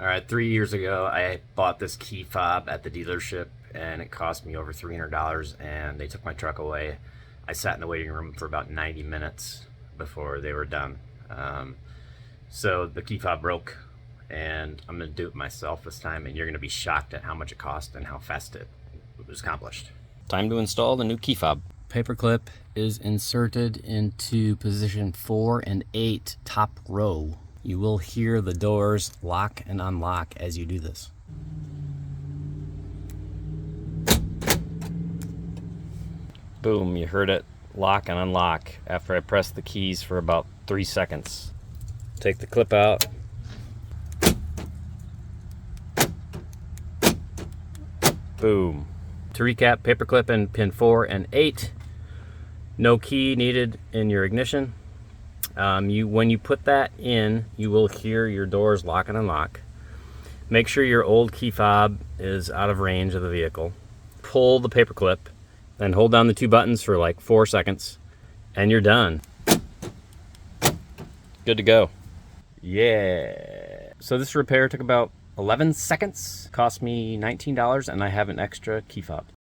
All right, 3 years ago, I bought this key fob at the dealership, and it cost me over $300, and they took my truck away. I sat in the waiting room for about 90 minutes before they were done. So the key fob broke, and I'm gonna do it myself this time, and you're gonna be shocked at how much it cost and how fast it was accomplished. Time to install the new key fob. Paperclip is inserted into position 4 and 8, top row. You will hear the doors lock and unlock as you do this. Boom, you heard it lock and unlock after I pressed the keys for about 3 seconds. Take the clip out. Boom. To recap, paperclip in pin 4 and 8. No key needed in your ignition. When you put that in, you will hear your doors lock and unlock. Make sure your old key fob is out of range of the vehicle. Pull the paperclip, then hold down the 2 buttons for like 4 seconds, and you're done. Good to go. Yeah. So this repair took about 11 seconds, cost me $19, and I have an extra key fob.